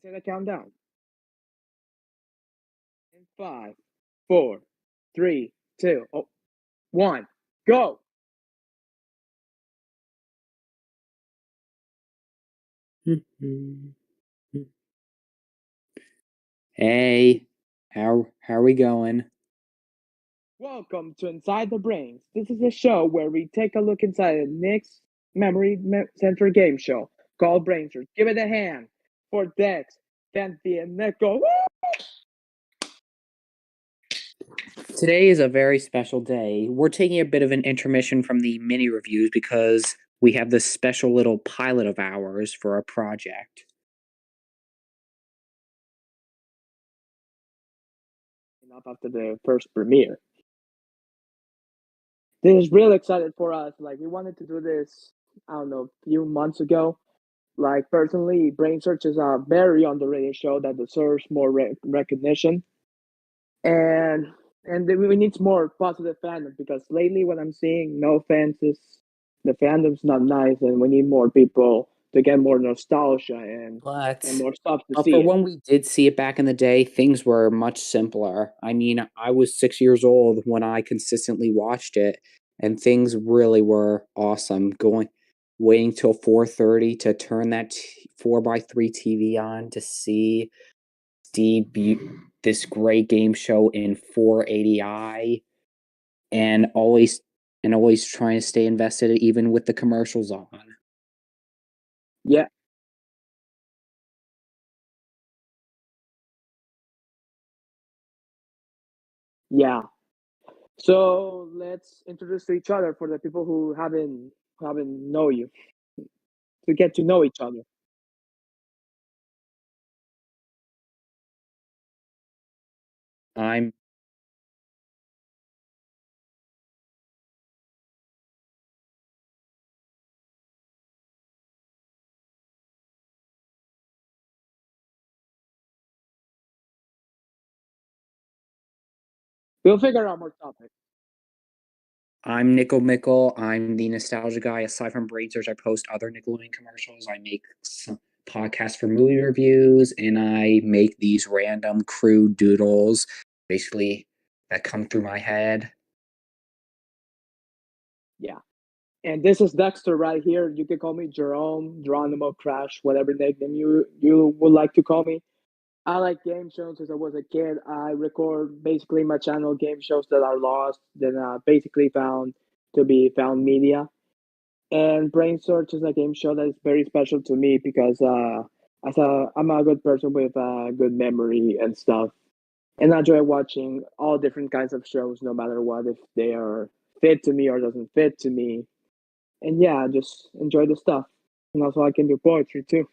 Say the countdown. In five, four, three, two, one, go. Hey, how are we going? Welcome to Inside the Brains. This is a show where we take a look inside Nick's memory center game show called Brainsurge. Give it a hand for Dex, Dante, and Nico. Today is a very special day. We're taking a bit of an intermission from the mini reviews because we have this special little pilot of ours for our project. Up after the first premiere. This is really excited for us. Like, we wanted to do this, I don't know, a few months ago. Like, personally, Brainsurge is a very underrated show that deserves more recognition. And we need more positive fandom because lately what I'm seeing, no offense, is the fandom's not nice, and we need more people to get more nostalgia and more stuff to But see for it. when we did see it back in the day, things were much simpler. I mean, I was 6 years old when I consistently watched it, and things really were awesome. Waiting till 4:30 to turn that 4x3 TV on to see this great game show in 480i, and always trying to stay invested even with the commercials on. Yeah. Yeah. So let's introduce to each other for the people who haven't know you, to get to know each other. I'm We'll figure out more topics. I'm Nickel Mickle. I'm the nostalgia guy. Aside from Brainsurge, I post other Nickelodeon commercials. I make some podcasts for movie reviews, and I make these random crude doodles, basically, that come through my head. Yeah. And this is Dexter right here. You can call me Jerome, Geronimo, Crash, whatever nickname you would like to call me. I like game shows since I was a kid. I record basically my channel game shows that are lost, that basically found to be found media. And Brain Search is a game show that is very special to me because I'm a good person with good memory and stuff. And I enjoy watching all different kinds of shows, no matter what, if they are fit to me or doesn't fit to me. And yeah, I just enjoy the stuff. And also, I can do poetry too.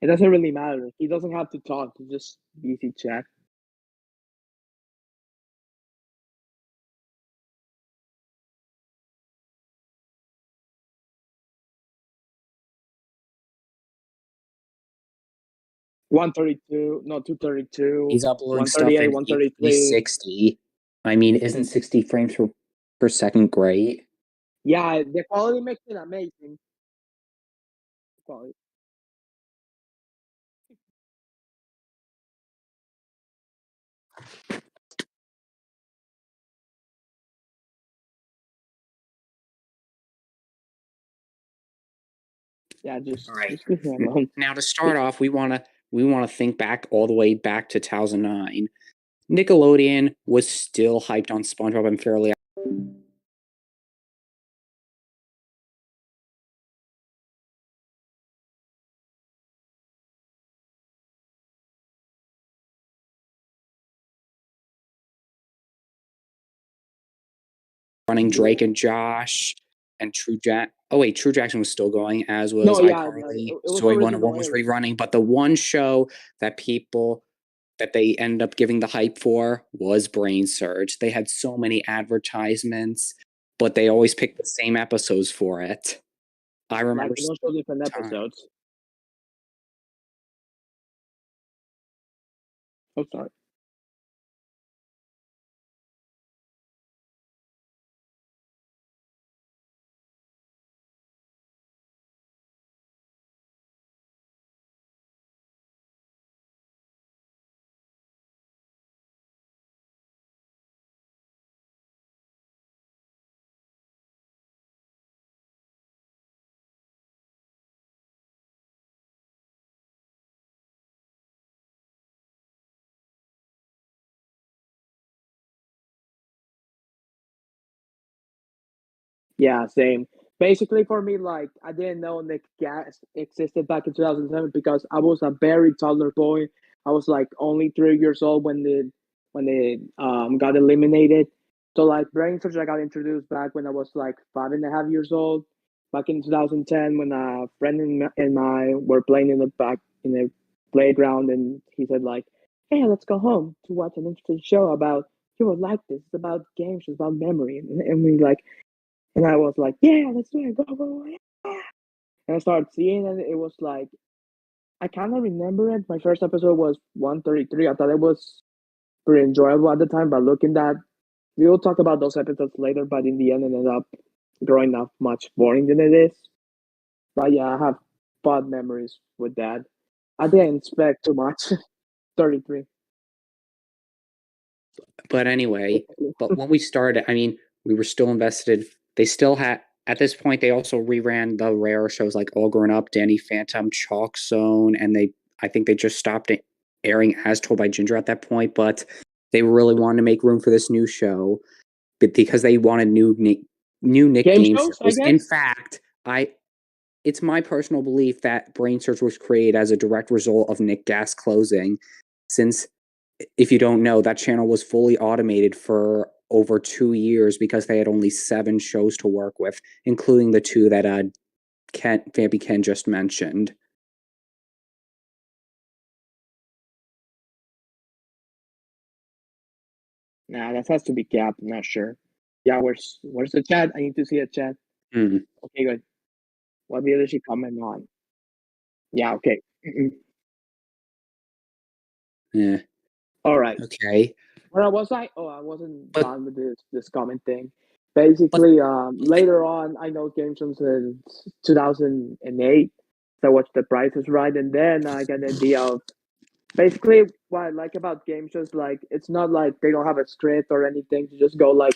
It doesn't really matter. He doesn't have to talk. It's just easy chat. One 32, no 232, He's uploading stuff 138, in 133. 60. I mean, isn't 60 frames per second great? Yeah, the quality makes it amazing. Quality. Yeah, All right. just leave me alone. Now to start off, we wanna think back all the way back to 2009. Nickelodeon was still hyped on SpongeBob and Fairly running Drake and Josh and True Jack. Oh wait, True Jackson was still going, as was No, yeah, like, iCarly. it was Zoe original 101 was Eric. rerunning, but the one show that they ended up giving the hype for was Brain Surge. They had so many advertisements, but they always picked the same episodes for it. I Like remember they don't show different time. episodes. Oh, sorry. Yeah, same. Basically, for me, like I didn't know Nick Gas existed back in 2007 because I was a very toddler boy. I was like only 3 years old when they got eliminated. So like Brainsurge, I got introduced back when I was like 5.5 years old, back in 2010 when a friend and I were playing in the back in the playground, and he said like, "Hey, let's go home to watch an interesting show about you would like this. It's about games, it's about memory," and we like and I was like, yeah, let's do it. Go, go, go. Yeah. And I started seeing it. It was like, I kind of remember it. My first episode was 133. I thought it was pretty enjoyable at the time, but looking at, we will talk about those episodes later, but in the end, it ended up growing up much boring than it is. But yeah, I have fond memories with that. I didn't expect too much. 33. But anyway, but when we started, I mean, we were still invested. They still had at this point. They also reran the rare shows like All Grown Up, Danny Phantom, Chalk Zone, and I think they just stopped airing As Told by Ginger at that point. But they really wanted to make room for this new show, but because they wanted new Nick Game game shows, I shows. In guess? fact, it's my personal belief that Brainsurge was created as a direct result of Nick Gas closing, since if you don't know, that channel was fully automated for over 2 years because they had only 7 shows to work with, including the 2 that Vampy Ken just mentioned. Nah, that has to be Cap. I'm not sure. Yeah, where's the chat? I need to see a chat. Mm, Okay, good. What video did she comment on? Yeah, okay. yeah, All right. okay. Where was I? Oh, I wasn't But done with this comment thing. but Basically, later on, I know games from since 2008. So I watched The Price is Right, and then I got an idea of basically what I like about game shows. Like, it's not like they don't have a script or anything. You just go like,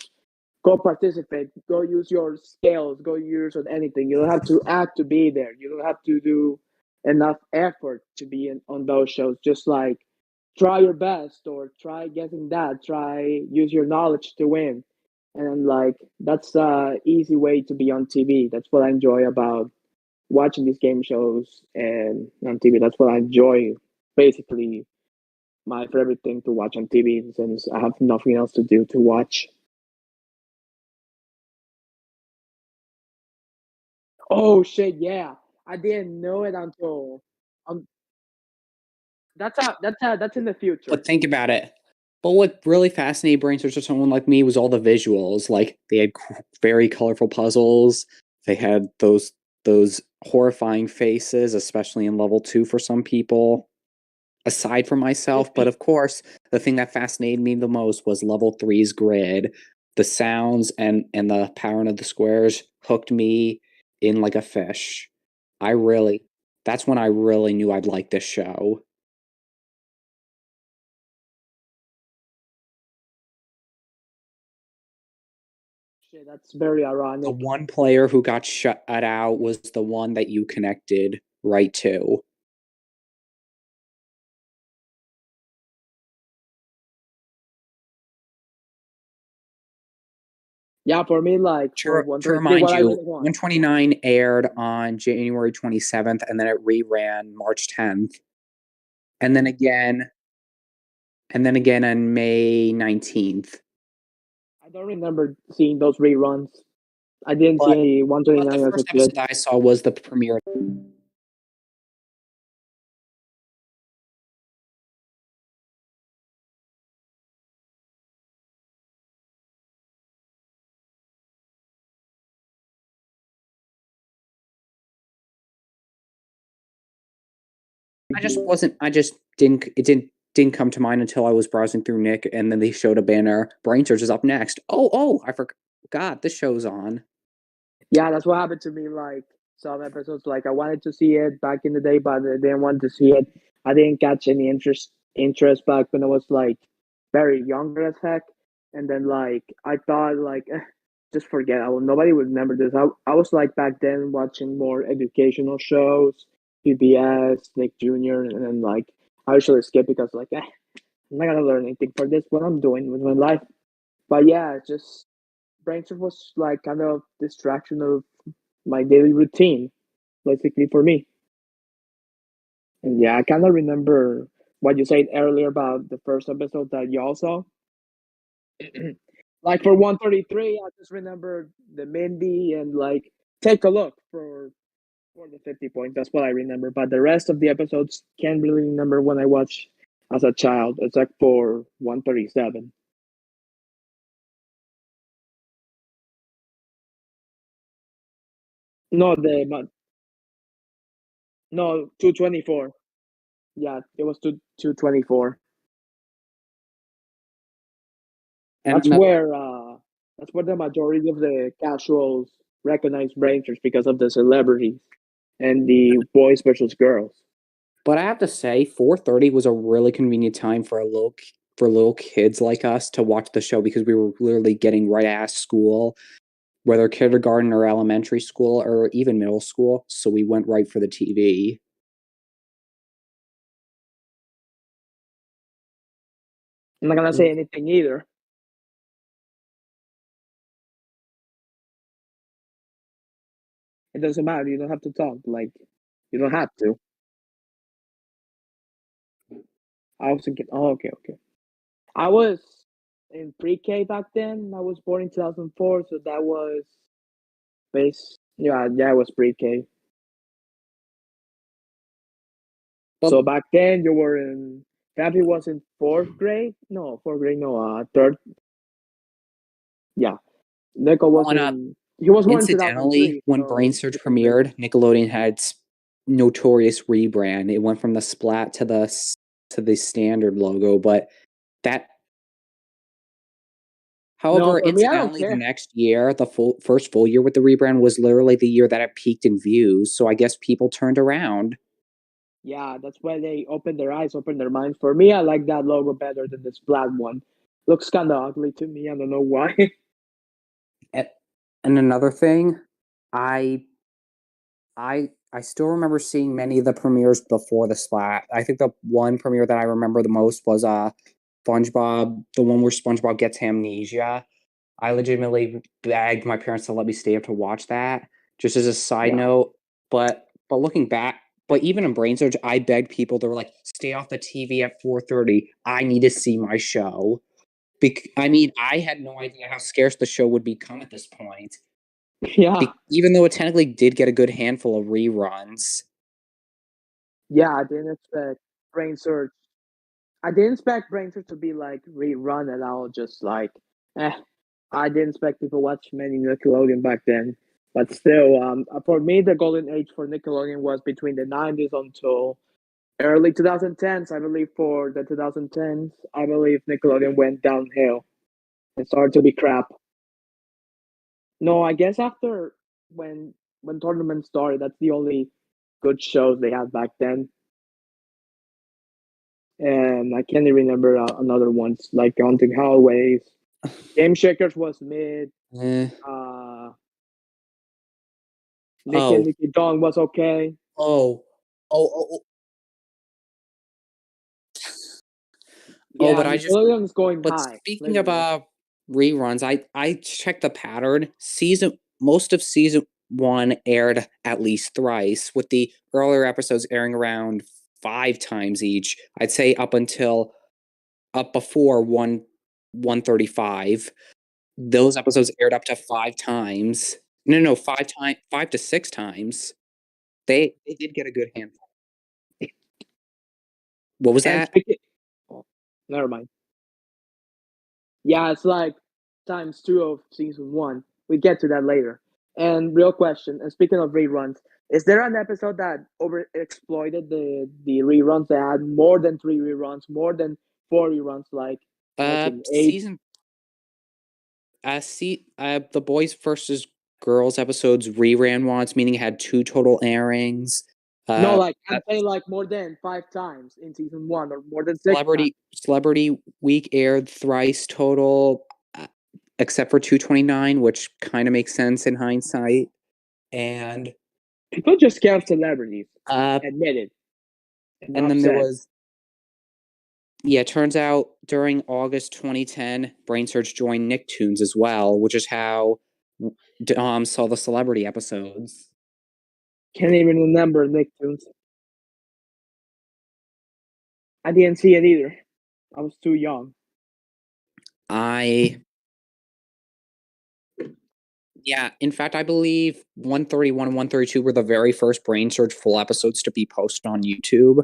go participate, go use your skills, go use on anything. You don't have to act to be there. You don't have to do enough effort to be on those shows. Just like try your best or try getting that. Try use your knowledge to win. And like that's a easy way to be on TV. That's what I enjoy about watching these game shows and on TV. That's what I enjoy. Basically, my favorite thing to watch on TV since I have nothing else to do to watch. Oh shit! Yeah, I didn't know it until um. That's in the future. but think about it. But what really fascinated brainsurge for someone like me was all the visuals. Like they had very colorful puzzles. They had those horrifying faces, especially in level 2 for some people. Aside from myself, but of course, the thing that fascinated me the most was level three's grid. The sounds and the pattern of the squares hooked me in like a fish. I really That's when I really knew I'd like this show. Shit, that's very The ironic. one player who got shut out was the one that you connected right to. Yeah, for me, like for To 133, remind what I you, really want. 129 aired on January 27th, and then it reran March 10th. And then again, on May 19th. I don't remember seeing those reruns. I didn't see But any the 129 as a first kid. episode that I saw was the premiere. I just didn't come to mind until I was browsing through Nick, and then they showed a banner. Brainsurge is up next. I forgot this show's on. Yeah, that's what happened to me. Like some episodes, like I wanted to see it back in the day, but I didn't want to see it. I didn't catch any interest back when I was like very younger as heck. And then like I thought like just forget. Nobody would remember this. I was like back then watching more educational shows, PBS, Nick Jr. And then like I usually skip because like I'm not gonna learn anything for this. What I'm doing with my life. But yeah, it's just Brainsurge was like kind of distraction of my daily routine, basically for me. And yeah, I kind of remember what you said earlier about the first episode that y'all saw. Like for 133, I just remember the Mindy and like take a look for the 50 points. That's what I remember. But the rest of the episodes can't really remember when I watched as a child, except for 137. No, no 224. Yeah, it was 224. And That's where that's where the majority of the casuals recognize Brainsurge because of the celebrities and the boys versus girls. but I have to say, 4:30 was a really convenient time for little kids like us to watch the show because we were literally getting right out of school, whether kindergarten or elementary school or even middle school. So we went right for the TV. I'm not gonna say anything either. It doesn't matter. You don't have to talk. Like you don't have to. I was thinking. Oh, okay, okay. I was in pre-K back then. I was born in 2004, so that was base. Yeah, yeah, it was pre-K. But So back then you were in. Gabby was in fourth grade. No, fourth grade. No, third. Yeah, Nico was on in. He was born in Incidentally, 2003, when so Brainsurge he can relate. premiered, Nickelodeon had its notorious rebrand. It went from the splat to the standard logo, but that No, however, for me, I don't incidentally, the care. next year, the first full year with the rebrand was literally the year that it peaked in views. So I guess people turned around. Yeah, that's why they opened their eyes, opened their minds. For me, I like that logo better than this black one. Looks kind of ugly to me. I don't know why. A- And another thing, I I still remember seeing many of the premieres before the splat. I think the one premiere that I remember the most was SpongeBob, the one where SpongeBob gets amnesia. I legitimately begged my parents to let me stay up to watch that. Just as a side Yeah, note, but looking back, but even in Brain Surge, I begged people. They were like, "Stay off the TV at 4:30. I need to see my show." I mean, I had no idea how scarce the show would become at this point. yeah, Even though it technically did get a good handful of reruns. yeah. I didn't expect Brainsurge. I didn't expect Brainsurge to be like rerun at all. Just like, eh. I didn't expect people watch many Nickelodeon back then. But still, for me, the golden age for Nickelodeon was between the 90s until early 2010s. I believe for the 2010s, I believe Nickelodeon went downhill and started to be crap. No, I guess after when when tournament started, that's the only good shows they had back then. And I can't even remember another ones like Haunting Hallways. Game Shakers was mid. Eh. Uh, Nicky and Oh, Nicky Dawn was okay. oh, oh. Yeah, But I just Nickelodeon is going But high speaking of lately. reruns, I checked the pattern. Most of season one aired at least thrice, with the earlier episodes airing around 5 times each. I'd say up before 135. Those episodes aired up to 5 times. No, 5 to 6 times. They did get a good handful. What was And that? speaking, oh, never mind. Yeah, it's like times two of season one. We get to that later. And real question, and speaking of reruns, is there an episode that over exploited the reruns that had more than 3 reruns, more than 4 reruns, like making 8? Season the boys versus girls episodes reran once, meaning it had 2 total airings. No, like I'm saying like more than 5 times in season 1 or more than 6 times. Celebrity Week aired thrice total, except for 229, which kind of makes sense in hindsight. And People just care of celebrities. Admit it. And then there was, yeah, it turns out during August 2010, Brainsurge joined Nicktoons as well, which is how Dom saw the celebrity episodes. Can't even remember Nicktoons. I didn't see it either. I was too young. Yeah, in fact, I believe 131 and 132 were the very first Brainsurge full episodes to be posted on YouTube.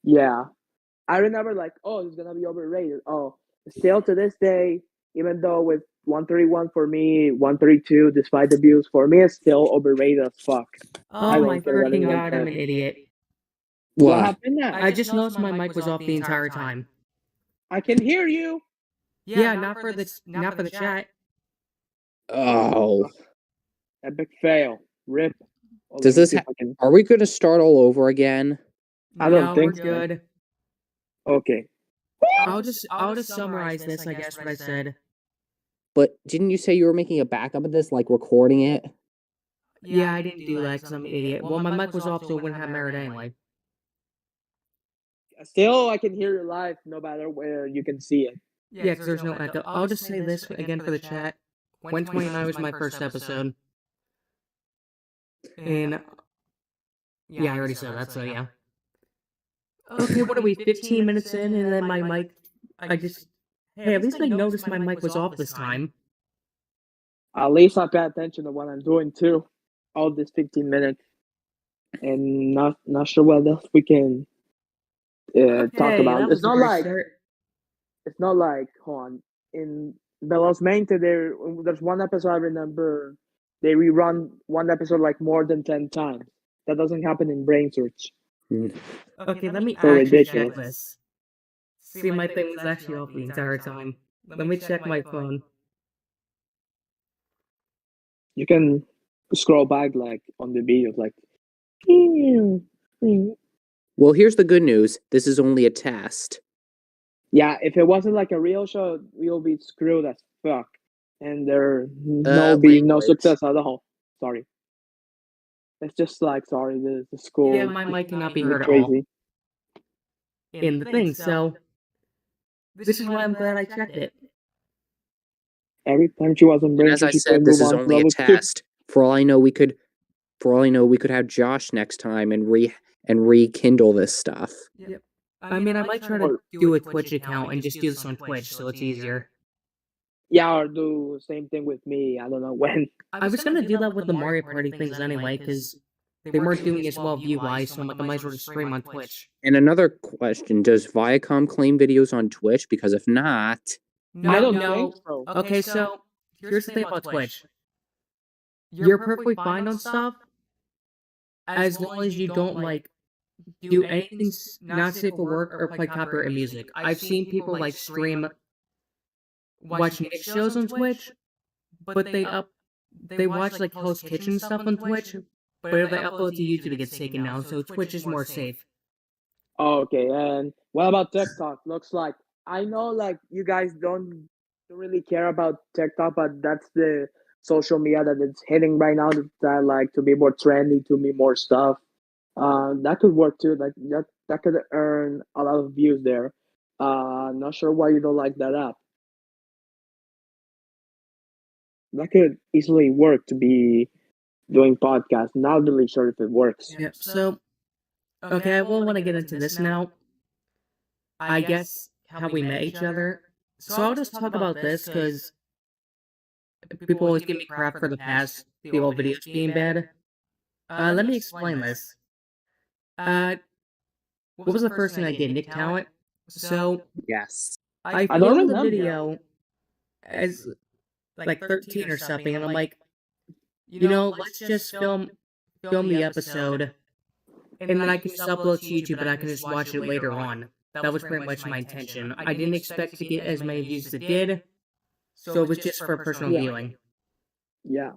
Yeah. I remember like, oh, it's gonna be overrated. Oh, still to this day, even though with 131 for me, 132, despite the views, for me it's still overrated as fuck. Oh my freaking god, I'm an idiot. What happened now? I just noticed my mic was off the entire time. I can hear you. Yeah, not for the chat. Oh. Epic fail. Rip. Does this are we gonna start all over again? I don't think we're good. Okay. I'll just summarize this, I guess, what I said. But didn't you say you were making a backup of this, like recording it? Yeah, I didn't do that because I'm an idiot. Well, my mic was off, so it wouldn't have merit anyway. Still, I can hear you live no matter where you can see it. Yeah, because there's no echo. I'll just say this again for the chat. 129 was my first episode. And yeah, I already said that, so yeah. Okay, what are we, 15 minutes in, and then my mic, hey, at least I noticed my mic was off this time. At least I pay attention to what I'm doing too, all this 15 minutes. And not sure what else we can talk about. It's not like, hold on, in Belos Mente, there's one episode I remember, they rerun one episode like more than 10 times. That doesn't happen in Brainsurge. Okay, let me actually check this. See, my thing was actually off the entire time. Let me check my phone. You can scroll back like on the videos, like. Well, here's the good news. This is only a test. Yeah, if it wasn't like a real show, we'll be screwed as fuck, and there be no success at all. Sorry. It's just like, sorry, the school. Yeah, my mic cannot be heard at all. In the thing, so this is why I'm glad I checked it. Every time she was on Brainsurge, as I said, this is only a test. For all I know, we could have Josh next time and rekindle this stuff. Yep. I mean, I might try to do a Twitch account and just do this on Twitch, so it's easier. Yeah, or do the same thing with me. I don't know when. I was gonna do that with the Mario Party things anyway, because they weren't doing as well view-wise, so I'm like, I might as well just stream on Twitch. And another question, does Viacom claim videos on Twitch? Because if not... I don't think so. Okay, so here's the thing about Twitch. You're perfectly fine on stuff, as long as you don't, like, do anything not safe for work or play copyright music. I've seen people, like, watch Nick shows on Twitch, but they watch, like, Hell's Kitchen stuff on Twitch, but if they upload to YouTube, it gets taken down, so Twitch is more safe. Okay, and what about TikTok? Looks like, I know, like, you guys don't really care about TikTok, but that's the social media that it's hitting right now, that like to be more trendy, to be more stuff. That could work too. Like that could earn a lot of views there. Not sure why you don't like that app. That could easily work to be doing podcasts. Not really sure if it works. Yep. So, okay, I will want to get into this now. I guess how we met each other. So I'll just talk about this because people always give me crap for the past, the old videos being bad. Let me explain this. What was the first thing I did? Nick Talent? So, yes. I filmed the video as like 13 or something, and I'm like, let's just film the episode, and then I can just upload to YouTube, and I can just watch it later on. That was pretty much my intention. I didn't expect to get as many views as it did, so it was just for personal viewing. Yeah.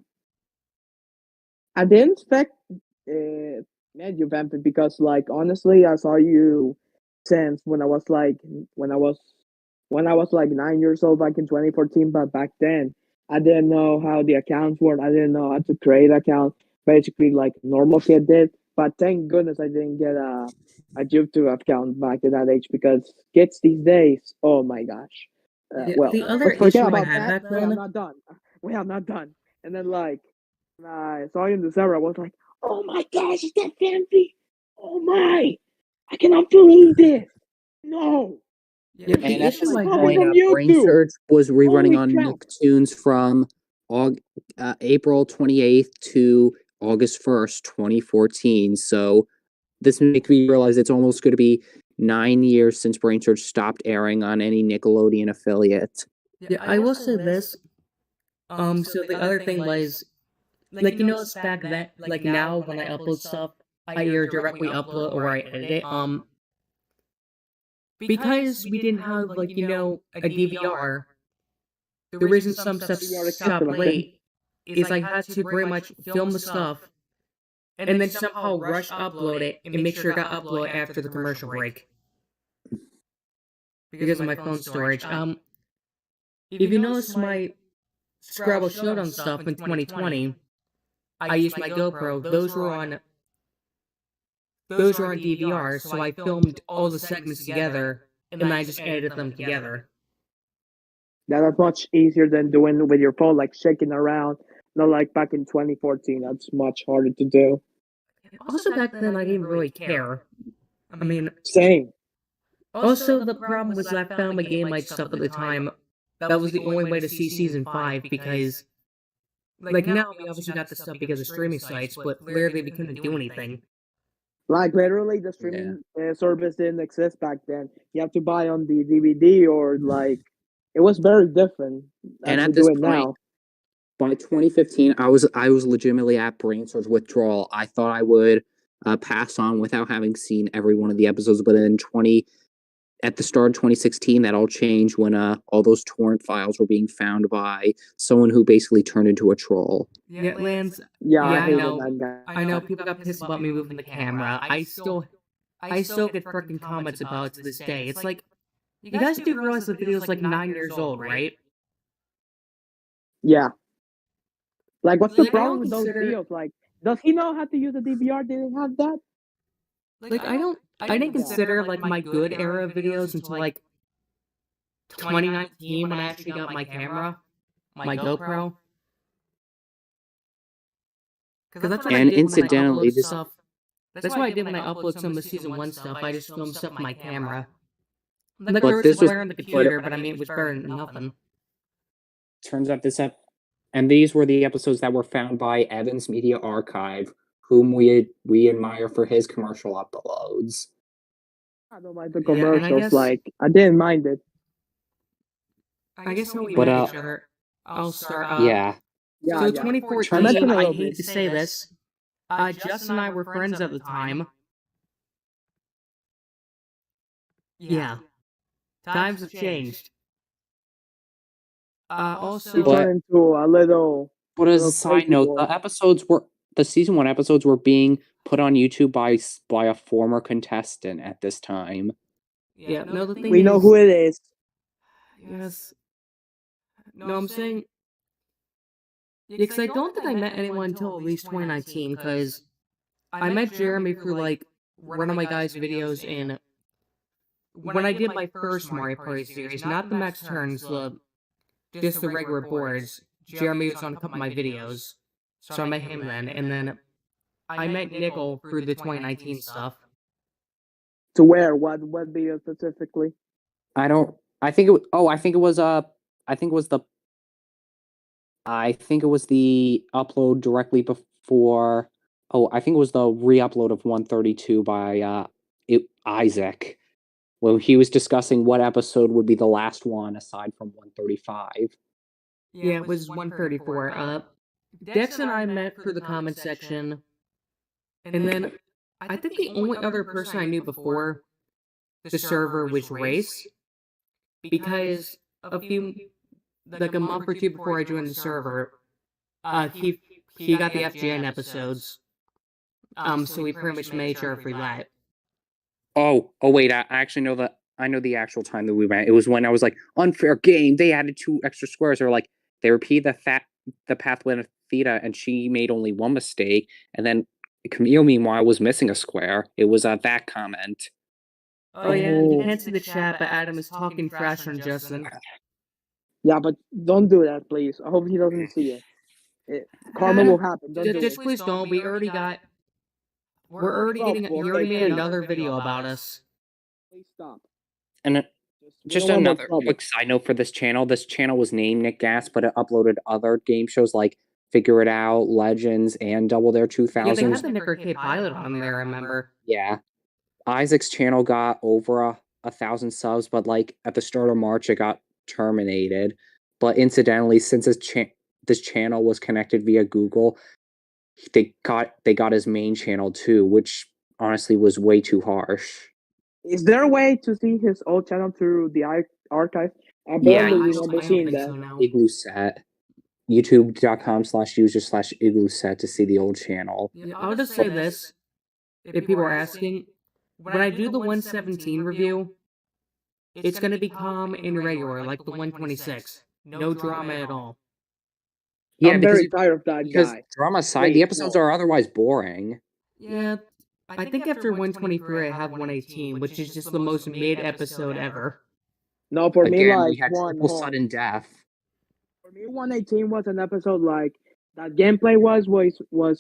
I didn't expect met you vamping because honestly I saw you since when I was like 9 years old back in 2014, but back then I didn't know how the accounts work. I didn't know how to create accounts basically like normal kid did. But thank goodness I didn't get a YouTube account back at that age because kids these days, oh my gosh. The other Let's forget issue I about had that. back We are then, not done. We are not done. And then when I saw you in the server, I was like, oh my gosh, is that Vampy? Oh my, I cannot believe this. No. the And at issue this I Cover point, had, from YouTube. Brainsurge was rerunning Holy on crap. Nicktoons from April 28th to August 1st, 2014. So this makes me realize it's almost going to be 9 years since Brainsurge stopped airing on any Nickelodeon affiliate. yeah, I will say this. So the other thing was, it's back then, now when I upload stuff, I either directly upload or I edit it. Because we didn't have, a DVR, the reason some stuff stopped late is I had to pretty much film the stuff and then somehow rush upload it and make sure it got uploaded after the commercial break. Because of my phone storage. If you notice my Scrabble Showdown stuff in 2020, I used my GoPro. Those were on DVR, so I filmed all the segments together, and I just edited them together. That's much easier than doing it with your phone, like shaking around. Not like back in 2014. That's much harder to do. Also, back then, I didn't really care. I mean, Same. also, the problem was that I found my Game Light stuff at the time. That was the only way to see Season 5, because, now we obviously got the stuff because of streaming sites, but clearly we couldn't do anything. Like literally, the streaming service didn't exist back then. You have to buy on the DVD or it was very different. And as at we this do it point, now. by 2015, I was legitimately at Brainsurge withdrawal. I thought I would pass on without having seen every one of the episodes, but then at the start of 2016, that all changed when all those torrent files were being found by someone who basically turned into a troll. Yeah, Lance. Yeah, I hated know. that guy. I know people got pissed about me moving the camera. I still get freaking comments about it to this day. It's like, you guys do realize the video's 9 years old, right? Yeah. What's the I problem don't with those consider- videos? Does he know how to use a DVR? Did he have that? I didn't consider my good era videos until 2019 when I actually got my camera, my GoPro. Because that's what I did incidentally, when I upload stuff. That's what I did when I upload some of the Season 1 stuff. I just filmed stuff on my camera. But this was better on the computer, but I mean, it was better than nothing. Turns out and these were the episodes that were found by Evans Media Archive, whom we admire for his commercial uploads. I don't like the commercials. I didn't mind it. I guess how we met each other. I'll start. Yeah. So 2014, I hate to say this, Justin and I were friends at the time. Yeah. Times have changed. Also, turned into a little. But as a side note, the Season 1 episodes were being put on YouTube by a former contestant at this time. Yeah, no, the thing we know who it is. Yes. No, I'm saying. Yeah, because I don't think I met anyone until at least 2019, because I met Jeremy through, one of my guys' videos in. When I did my first Mario Party series, not the Max Turns, just the regular boards, Jeremy was on a couple of my videos, so I met him then, and then I met Nickel through the 2019 stuff. To where? What video specifically? I think it was the upload directly before. I think it was the re-upload of 132 by Isaac, where he was discussing what episode would be the last one aside from 135. Yeah, it was 134. Dex and I met through the comment section, and then I think the only other person I knew before the server was Race, because like a month or two before I joined the server, he got the FGN episodes, so we pretty much made sure for that. Oh, wait, I actually know I know the actual time that we went. It was when I was like, unfair game. They added 2 extra squares. Or like, they repeated the pathway of Theta, and she made only 1 mistake. And then Camille, meanwhile, was missing a square. It was that comment. Oh yeah, you can't see the chat, but Adam is talking trash on Justin. Yeah, but don't do that, please. I hope he doesn't see it. Karma will happen. Don't do Just it. please don't. We're already getting. He already made another video about us. Please stop. And just don't want no another trouble. quick side note for this channel. This channel was named Nick Gas, but it uploaded other game shows like Figure It Out, Legends, and Double Dare Yeah, 2000. they had the Nick Arcade pilot on there, I remember. Yeah. Isaac's channel got over 1,000 subs, but like at the start of March, it got terminated. But incidentally, since this channel was connected via Google, they got his main channel too, which honestly was way too harsh. Is there a way to see his old channel through the archive? I Yeah, barely I remember don't seeing think that. so now. Igloo Set. YouTube.com/user/Igloo Set to see the old channel. Yeah, I'll just say this, if people are asking, when I do the 117 review, it's going to be calm and irregular, like the 126. No drama at all. Yeah, I'm very tired of that because guy. drama aside, the episodes are otherwise boring. Yeah, I think after 123 I have 118, which is just the most mid episode ever. No, for me, Again, like we had triple sudden death. For me, 118 was an episode like that. Gameplay was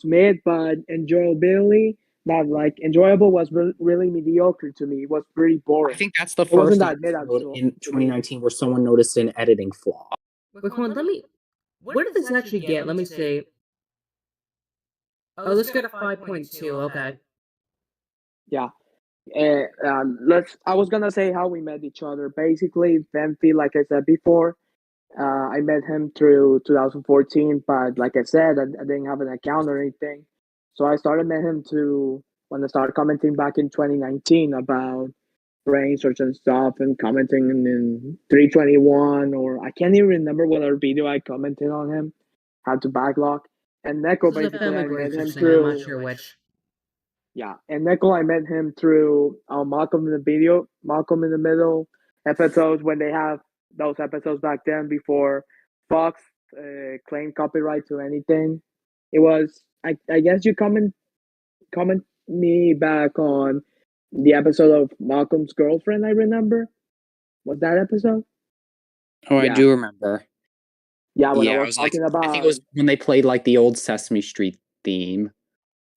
mid, but enjoyability, not like enjoyable, was really mediocre to me. It was pretty boring. I think that's the It wasn't first that mid episode in 2019 where someone noticed an editing flaw. Wait, hold on, what did this actually get? Let me see. Oh, let's get a 5.2, okay. Yeah. I was gonna say how we met each other. Basically, Benfi, like I said before, I met him through 2014, but like I said, I didn't have an account or anything. So I met him when I started commenting back in 2019 about Brainsurge and stuff, and commenting in 321, or I can't even remember what other video I commented on him. Had to backlog. And Neko, basically, I met him through. I'm not sure which. Yeah, and Nickel, I met him through Malcolm in the Middle episodes, when they have those episodes back then before Fox claimed copyright to anything. It was I guess you comment me back on the episode of Malcolm's girlfriend. I remember, was that episode? Oh, yeah. I do remember. Yeah, when I was talking about. I think it was when they played like the old Sesame Street theme.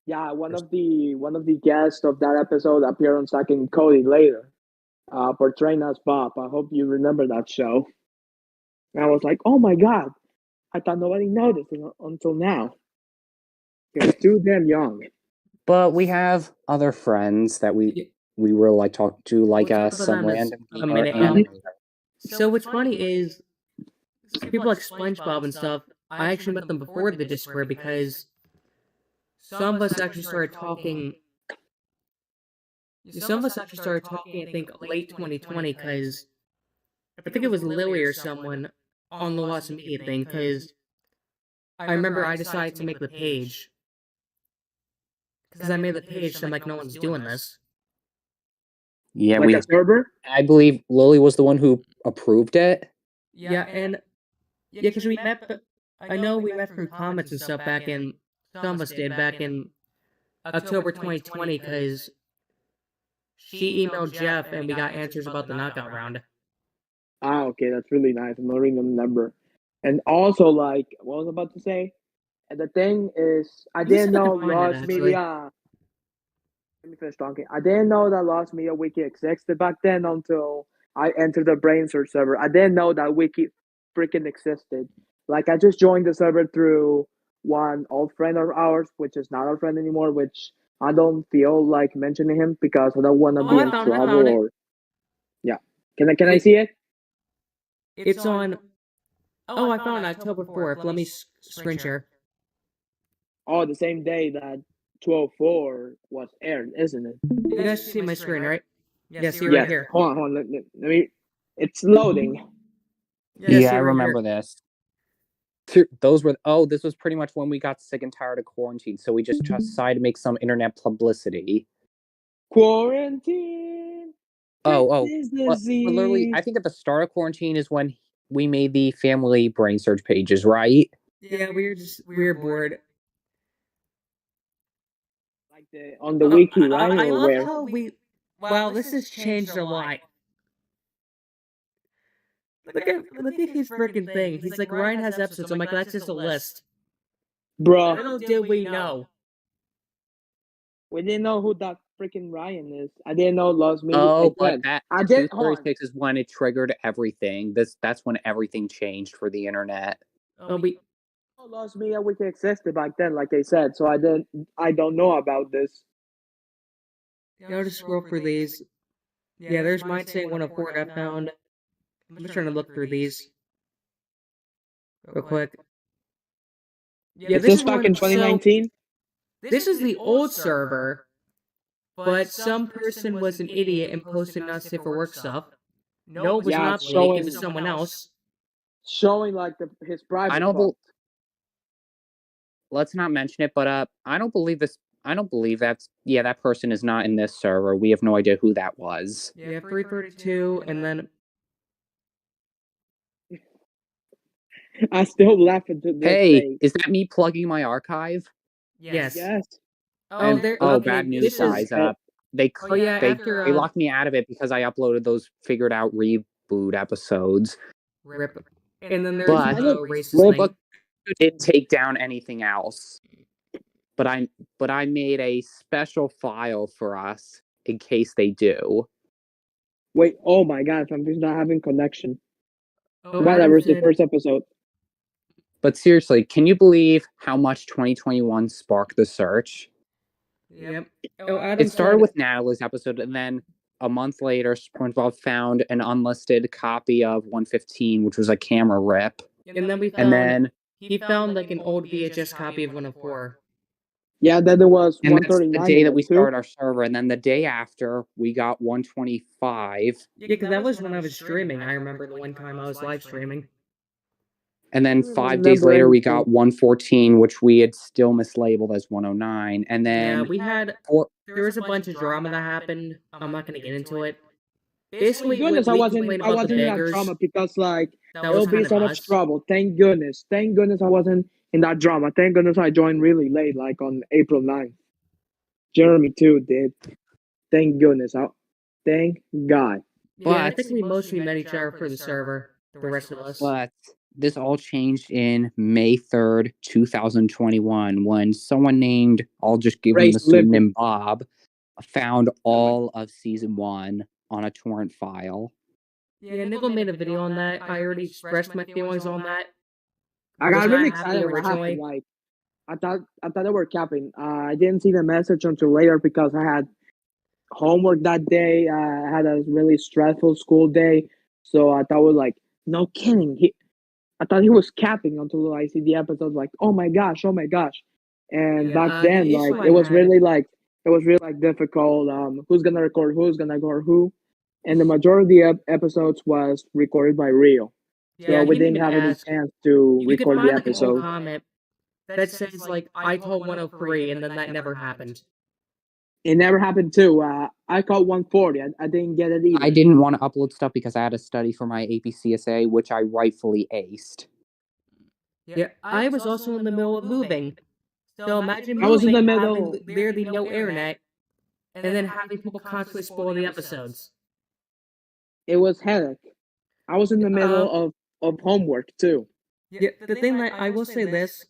Yeah, one of the guests of that episode appeared on Zack and Cody later, portraying as Bob. I hope you remember that show. And I was like, oh my god, I thought nobody noticed until now. He was too damn young. But we have other friends that we were like talking to, like some random gamer. So what's funny is people like SpongeBob and stuff. I actually met them before the Discord because some of us actually started talking. Some of us actually started talking, I think, late 2020, because I think it was Lily or someone on the Lost Media thing, because I remember I decided to make the page. Because I made the page, so I'm like, no one's doing this. Yeah, like a server? I believe Lily was the one who approved it. Yeah, because we met. I know we met through comments and stuff back in. Some of us did back in October 2020, because she emailed Jeff and we got answers about the knockout round. Ah, okay, that's really nice. I'm not remembering the number. And also, like, what was I about to say? And the thing is, I didn't know Lost Media. Let me finish talking. I didn't know that Lost Media Wiki existed back then until I entered the Brainsurge server. I didn't know that Wiki freaking existed. Like, I just joined the server through one old friend of ours, which is not our friend anymore, which I don't feel like mentioning him because I don't want to be in trouble. Or yeah, can I see it? It's on. Oh, I found it October 4th. Let me screen share. Oh, the same day that 204 was aired, isn't it? You guys see my screen, right? Yeah, see right Yes. here. Hold on. Let me. It's loading. Yeah, see I right remember here. this. Those were this was pretty much when we got sick and tired of quarantine, so we just decided to make some internet publicity. Quarantine. This But literally, disease. I think at the start of quarantine is when we made the family Brainsurge pages, right? Yeah, we were bored. Like on the wiki, right? I Or love where? how wow, this has changed a lot. Look at his freaking thing. He's like, Ryan has episodes. I'm like, that's just a list. Bruh. Little did we know. We didn't know who that freaking Ryan is. I didn't know Lost Me. But that I did. Hold on. 236 is when it triggered everything. That's when everything changed for the internet. Lost Me and Wiki existed back then, like I said. So I don't know about this. Yeah, I'll just scroll through these. Yeah, there's mine saying 104 I found. I'm just trying to look through these real quick. Yeah, Is this back in 2019? This is the old server, but some person was an idiot and posted not safe for work stuff. No, it was not Blake, it was someone else. Showing like his private. Let's not mention it, but I don't believe this. I don't believe that person is not in this server. We have no idea who that was. Yeah, 332, and then I still laugh at this day. Is that me plugging my archive? Yes. Bad news, guys. They locked me out of it because I uploaded those figured out reboot episodes. Rip. And then there's racist thing. Didn't take down anything else. But I made a special file for us in case they do. Wait, oh my god, I'm just not having connection. Oh, that was the first episode. But seriously, can you believe how much 2021 sparked the search? Yep. It started with Natalie's episode, and then a month later, SpongeBob found an unlisted copy of 115, which was a camera rip. And then he found like an old VHS copy of 104. Yeah, then there was 139. That's the day that we started our server, and then the day after, we got 125. Yeah, because that was when I was streaming. I remember the one time I was live streaming. And then 5 days later, we got 114, which we had still mislabeled as 109. And then there was a bunch of drama that happened. I'm not going to get into it. Basically, goodness, I wasn't in that drama because like there'll be so much trouble. Thank goodness I wasn't in that drama. Thank goodness I joined really late, like on April 9th. Jeremy too did. Thank goodness. Thank God. Yeah, I think we mostly met each other for the server. The rest of us. But this all changed in May 3rd, 2021, when someone named, I'll just give him the pseudonym Bob, found all of season 1 on a torrent file. Yeah, Nickel made a video on that. I already expressed my feelings on that. I got really excited originally. Like, I thought they were capping. I didn't see the message until later because I had homework that day. I had a really stressful school day, so I thought was like, no kidding. I thought he was capping until I see the episode. Like, oh my gosh. And back then, like, it was really difficult. Who's gonna record? Who's gonna record who? And the majority of episodes was recorded by Rio. So we didn't have any chance to record the episode. Comment that says like I called 103 and then that never happened. It never happened too. I called 140. I didn't get it either. I didn't want to upload stuff because I had to study for my APCSA, which I rightfully aced. Yeah, I was also in the middle of moving. So imagine I was in the middle, having barely no internet, and then having people constantly spoil the episodes. It was headache. I was in the middle of homework too. Yeah, the thing that I will say this,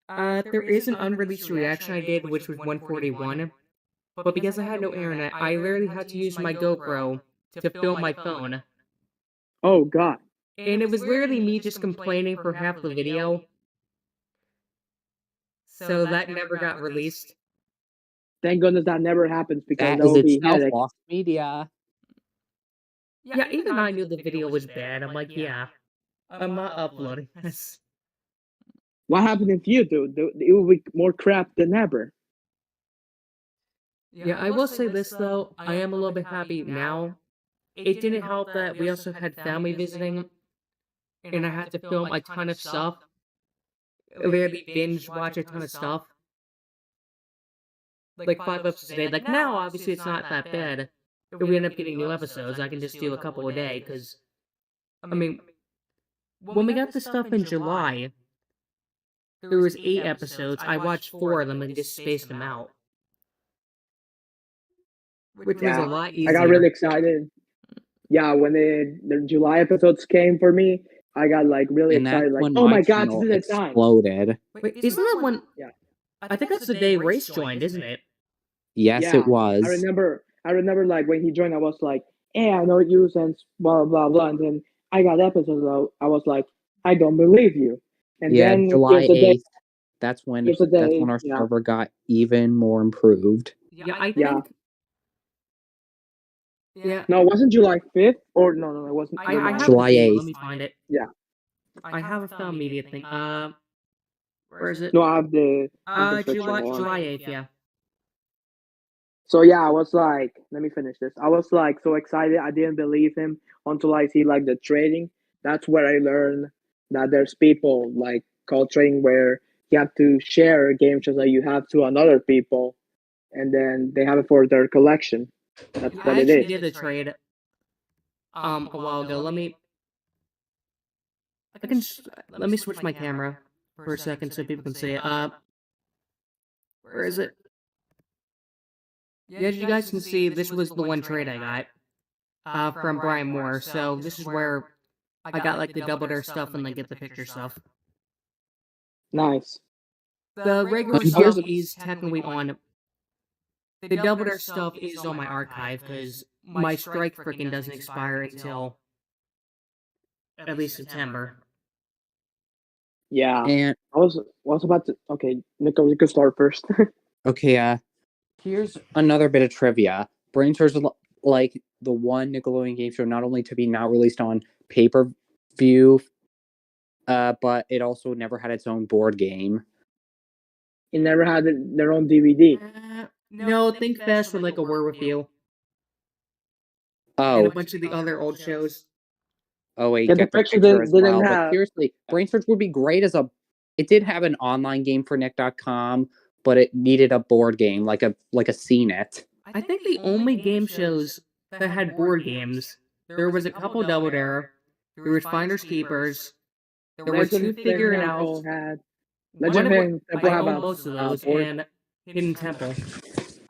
there is an unreleased reaction I did, which was 141, but because I had no internet, I literally had to use my GoPro to film my phone. Oh God. And it was literally me just complaining for half the video. So that never got released. Thank goodness that never happens because that will be headache. Lost media. Yeah, even I knew the video was bad. I'm like, yeah, I'm not uploading this. What happened if you do? It will be more crap than ever. Yeah, I will say this though, I am a little bit happy now. It didn't help that we also had family visiting, and I had to film a ton of stuff. Literally binge watch a ton of stuff. Like 5 episodes a day. Like now, obviously, it's not that bad. If we end up getting new episodes, I can just do a couple a day. Because I mean, when we got the stuff in July, there was 8 episodes. I watched 4 of them and just spaced them out, which was a Yeah, lot I got really easier. excited. Yeah, when the July episodes came for me, I got like really And that's excited. Like, when oh my my god, this channel is the time. exploded. Wait, isn't that when? Yeah. I think that's the day Race joined, isn't it? Yes, Yeah, it was. I remember like when he joined, I was like, "Hey, I know you since blah blah blah," and then I got episodes. I was like, "I don't believe you." And Yeah, then July 8th. That's when here's the day. our Yeah, server got even more improved. Yeah, I yeah. think. Yeah, No, it wasn't July 5th, or no, it wasn't. I July have July the theme. 8th. Let me find it. Yeah. I have a found media thing. Where is it? No, I have the description July one. 8th. Yeah. So yeah, I was like, let me finish this. I was like so excited. I didn't believe him until I see like the trading. That's where I learned that there's people like called trading where you have to share game shows that you have to another people, and then they have it for their collection. That's I what it actually is. did a trade. A while ago. Let me switch my camera for a second so people can see it. Where is it? Yeah, as you guys can see, this was the one trade I got. From Brian Moore. So this is where I got like the double dare stuff and then get the picture stuff. Nice. The regular Here's stuff the- is technically on. The double dare stuff is on my archive because my strike freaking doesn't expire until at least September. Yeah. And I was about to. Okay, Nico, you can start first. okay, here's another bit of trivia. Brainsurge is like the one Nickelodeon game show not only to be not released on pay-per-view, but it also never had its own board game. It never had their own DVD. No, think fast for like a word with you. Oh, And a bunch of the other old shows. oh wait, Yeah, the get the picture picture as didn't well. But have. seriously, Brainsurge would be great as a. It did have an online game for Nick.com, but it needed a board game, like a CNET. I think the only game shows that had board games, there was a couple Double Dare, there was Finders Keepers, there were two Figure It Out. Had One Legend of Temple I have own a most of those, board. and Hidden Temple.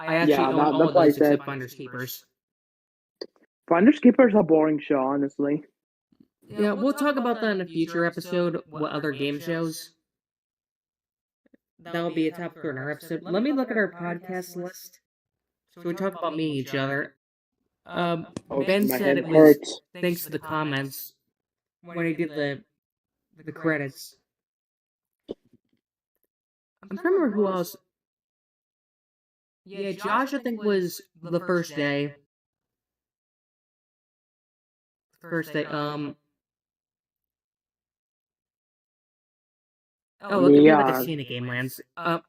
I actually Yeah, own all that's of why I those said except Finders Keepers. Finders Keepers a boring show, honestly. Yeah, we'll talk about that in a future episode. What other game shows? That'll be a topic for our episode. Let me look at our podcast list. So we talk about meeting each other. Oh, Ben my said head it was hurts. thanks to the comments when he did the credits. I'm trying to remember who else. Yeah, Josh I think was the first day. First day. Oh, look, we have like a scene at Game Lands. I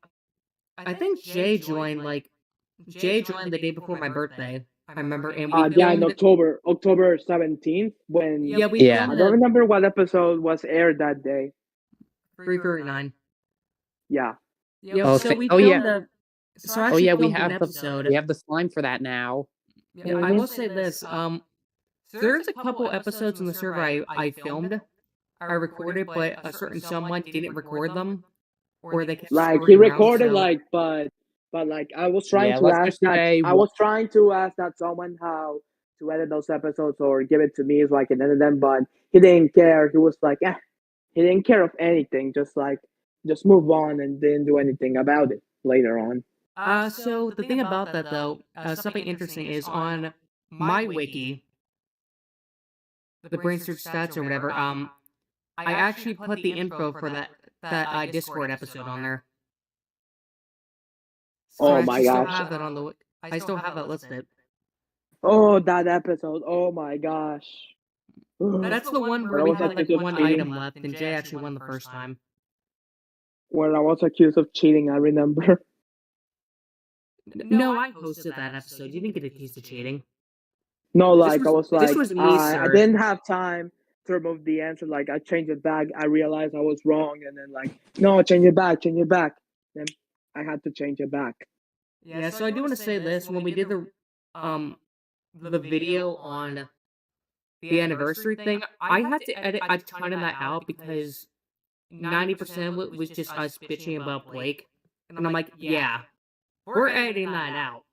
think Jay joined the day before my birthday. I remember, and we Yeah, in filmed. October 17th, when Yeah, we Yeah. I filmed don't remember what episode was aired that day. 339. Yeah. Yeah, Oh, so we oh, filmed yeah. the. So I actually yeah, we filmed have an episode. we have the slime for that now. Yeah, I will say this. There's a couple episodes in the server I filmed, I recorded, but a certain someone didn't record them, or they kept Like he screwing around, recorded so- but like I was trying Yeah, to let's ask just that say I was trying to ask that someone how to edit those episodes or give it to me so I can edit them, but he didn't care. He was like, he didn't care of anything, just move on and didn't do anything about it later on. So the thing about that though, something interesting is on my wiki, the Brainsurge stats or whatever. I actually put the info for that Discord episode on there. So Oh I my actually still gosh. have that on the. I still have that listed. Oh, that episode. Oh my gosh. That's the one where But I we was had like, like just one feeling- item left, and Jay actually won the first time. When I was accused of cheating, I remember. No, I hosted that episode. You didn't get accused of cheating. No, This like I was this like, was me, I sir. didn't have time to remove the answer. Like I changed it back. I realized I was wrong, and then like, no, change it back, change it back. Then I had to change it back. Yeah, so I do want to say this. When we did the video on the anniversary thing, I had to edit a ton of that out because 90% of it was just us bitching about Blake. And I'm like, yeah, we're editing that out.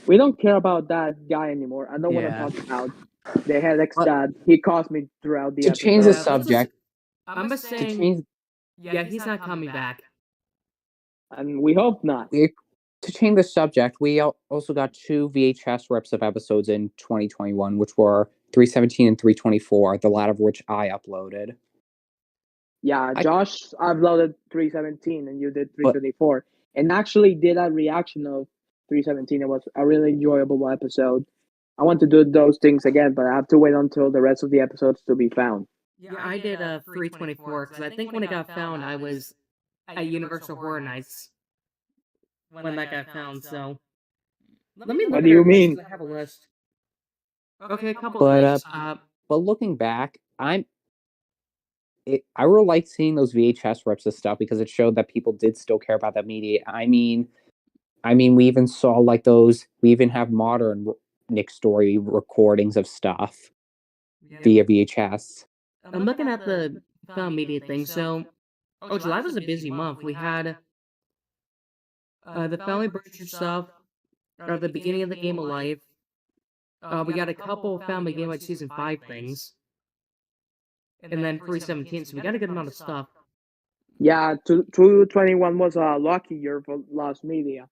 We don't care about that guy anymore. I don't want to Yeah. talk about the headaches that he caused me throughout the To episode. change the subject, I'm just to saying, change yeah, he's not coming back. And we hope not. to change the subject, we also got 2 VHS rips of episodes in 2021, which were 317 and 324, the latter of which I uploaded. Yeah, Josh uploaded 317 and you did 324. And actually did a reaction of 317. It was a really enjoyable episode. I want to do those things again, but I have to wait until the rest of the episodes to be found. Yeah, I did 324 because I think when it got found, I was at Universal Horror Nights when that got found. So let me look What at do you our list, mean? 'cause I have a list. Okay, a couple But of things. but looking back, I really like seeing those VHS rips of stuff because it showed that people did still care about that media. I mean, we even saw like those. We even have modern Nick Story recordings of stuff via VHS. I'm looking at the found media thing. So, July was a busy month. We had the Family Brainsurge stuff, or the beginning of the Game of Life. We got a couple Family Game like season 5 things, and then 317. So we got a good amount of stuff. Yeah, 221 was a lucky year for Lost Media.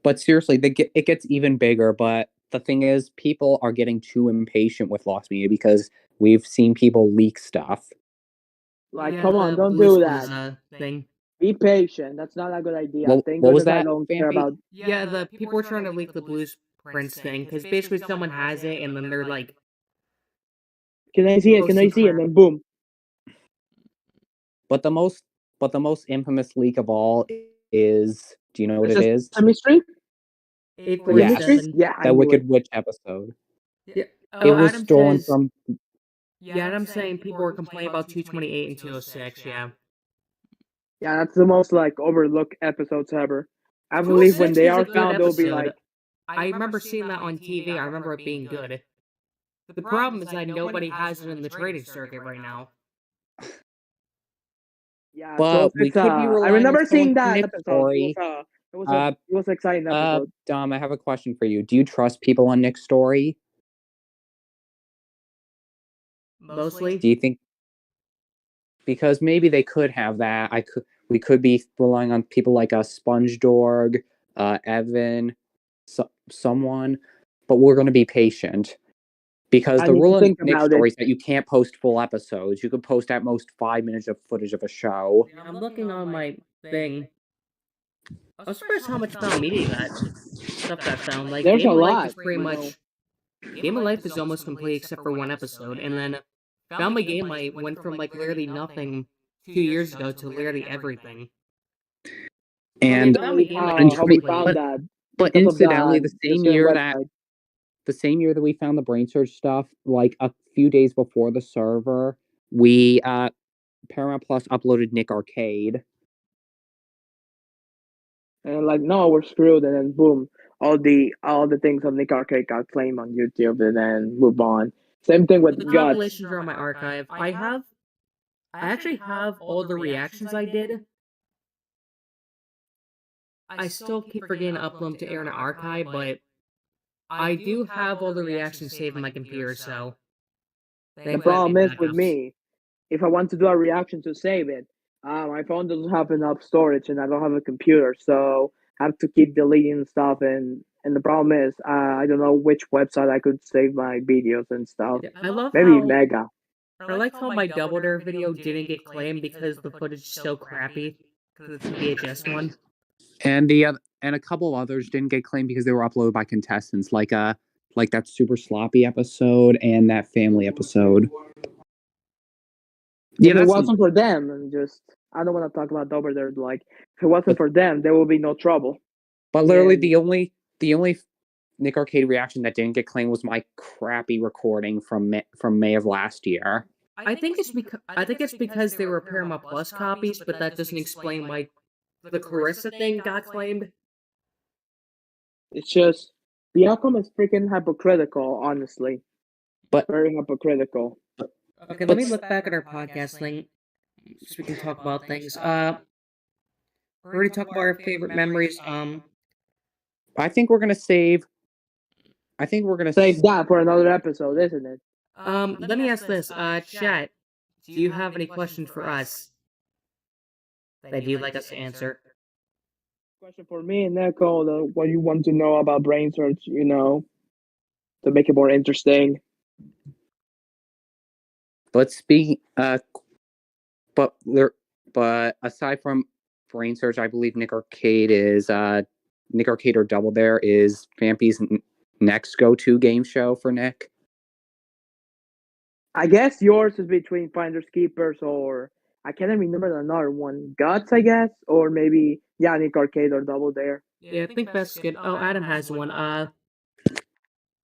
But seriously, it gets even bigger. But the thing is, people are getting too impatient with Lost Media because we've seen people leak stuff. Like, Yeah, come on, the don't Blues do Clues, that. thing. Be patient. That's not a good idea. What Thank was goodness I that, don't care Vampy? about. Yeah, the people were trying to leak the Blues Prince thing because basically someone has it and then they're like, Can I see it? Can I see it? And then boom. But the most infamous leak of all is, do you know what it is? Chemistry? 847. Yeah, That Wicked Witch episode. Yeah. It was Adam stolen says, from. Yeah, I'm saying people were complaining about 228 and 206, yeah. Yeah, that's the most like overlooked episodes ever. I believe 206 when they was a are good found, they'll be episode. like, I remember seeing that on TV. I remember it being good. The problem is that nobody has it in the trading circuit right now. yeah. But so we it's could be I relying remember on seeing someone from that Nick episode. Story. It was an exciting episode. Dom, I have a question for you. Do you trust people on Nick's Story? Mostly. Do you think? Because maybe they could have that. We could be relying on people like a Sponge Dorg, Evan, someone, but we're going to be patient. Because I the need to rule in think Nick about Story it. is that you can't post full episodes. You can post at most 5 minutes of footage of a show. I'm looking on my thing. I was surprised how much found media got. Stuff got found. Like, There's Game a of Life lot. is pretty much... Game of Life is almost complete except for one episode. And then Family Game Life went from, like, literally nothing 2 years ago to literally everything. And Family Game Life how we found that. But Because of incidentally, the same year website. that we found the Brainsurge stuff, like a few days before the server, we Paramount Plus uploaded Nick Arcade. And like, no, we're screwed, and then boom, all the things of Nick Arcade got claimed on YouTube, and then move on. Same thing with The Guts. compilations are on my archive. I actually have all the reactions I did. I still keep forgetting to upload them to Internet Archive, but I do have all the reactions saved on my computer, so... The problem is with me, if I want to do a reaction to save it, my phone doesn't have enough storage, and I don't have a computer, so I have to keep deleting stuff. And the problem is, I don't know which website I could save my videos and stuff. Yeah, I love Maybe how... Mega. I like how my Double Dare video didn't get claimed because the footage is so crappy. Because it's the VHS one. And a couple of others didn't get claimed because they were uploaded by contestants, like that super sloppy episode and that family episode. Yeah, it wasn't for them, and just I don't want to talk about Dover there. Like, if it wasn't for them, there would be no trouble. But literally, And the only Nick Arcade reaction that didn't get claimed was my crappy recording from May of last year. I think it's because they were Paramount Plus copies, but that doesn't explain why the Clarissa thing got claimed. it's just the outcome is freaking hypocritical, honestly. But Very hypocritical. Okay, let me look back at our podcast thing so we can talk about things. We already talked about our favorite memories. I think we're gonna save. I think we're gonna Save that for another episode, isn't it? Let me ask this. Chat, do you have any questions for us that you'd like us to answer? Question for me and Neko, what you want to know about Brainsurge, to make it more interesting. But but aside from Brainsurge, I believe Nick Arcade or Double Dare is Vampy's next go-to game show for Nick. I guess yours is between Finders Keepers or I can't remember another one. Guts, I guess, or maybe Nick Arcade or Double Dare. Yeah, I think that's good. Oh, Adam has one.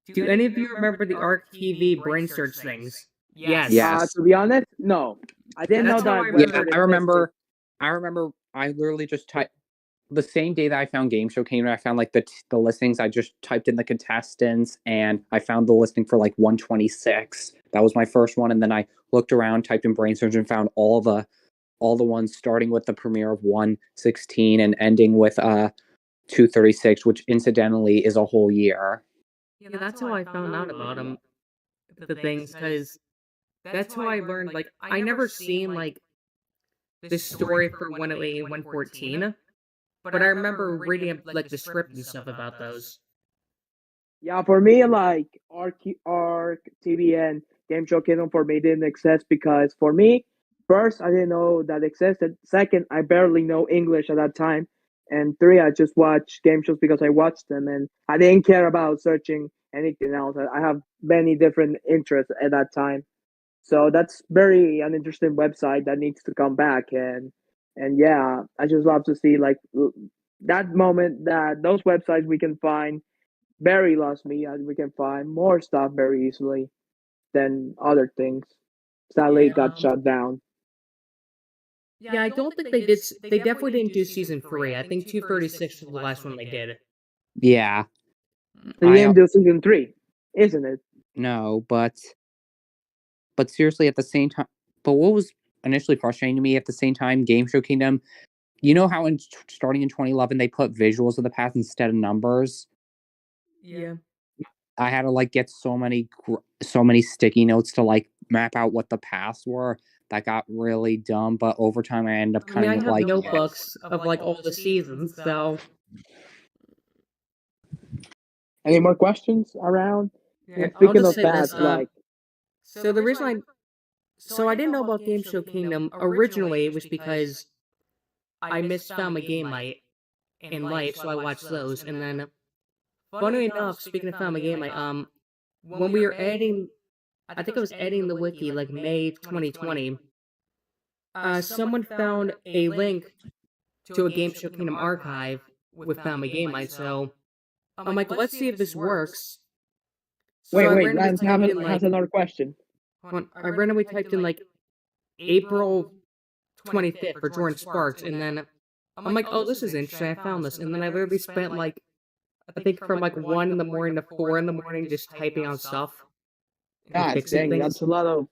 Do any of you remember the ARC TV Brainsurge things? Yes. Yes. To be honest, no. I didn't know that. I remember. I literally just typed the same day that I found Game Show came, and I found like the listings. I just typed in the contestants, and I found the listing for like 126. That was my first one, and then I looked around, typed in Brainsurge, and found all the ones starting with the premiere of 116 and ending with 236, which incidentally is a whole year. Yeah, that's how I found out about them. The things, because that's how I learned. Like, I never seen like this story for 108 and 114, but I remember reading like the script and stuff about those. Yeah, for me, like ARC, TVN, Game Show Kingdom for me didn't exist because for me, first, I didn't know that existed. Second, I barely know English at that time. And three, I just watched game shows because I watched them and I didn't care about searching anything else. I have many different interests at that time. So that's very an interesting website that needs to come back. And yeah, I just love to see like that moment that those websites we can find very lost me and we can find more stuff very easily than other things. Sadly, it got shut down. Yeah, I don't think they did. They definitely didn't do season 3. I think 236 was the last one they did. Yeah. They didn't do season 3, isn't it? No, but seriously, at the same time, but what was initially frustrating to me at the same time, Game Show Kingdom, you know how starting in 2011 they put visuals of the path instead of numbers? Yeah. I had to like get so many sticky notes to like map out what the paths were. That got really dumb, but over time I ended up kind of like notebooks of like all the seasons. So, any more questions around? Yeah, speaking of paths, so the reason I didn't know about Game Show Kingdom originally was because I missed Family Game Night in life, so I watched those, and then funny enough, speaking of Family Game Night, when we were editing, I think I was editing the wiki like May 2020. Someone found a link to a Game Show Kingdom archive with Family Game Night, so I'm like, let's see if this works. So wait, Lance has another question. I randomly typed in like April 25th for Jordan Sparks, and then I'm like, oh, this is interesting, I found this, and then I literally spent like, I think from like 1 in the morning to 4 in the morning just typing out stuff. God dang, that's a lot of,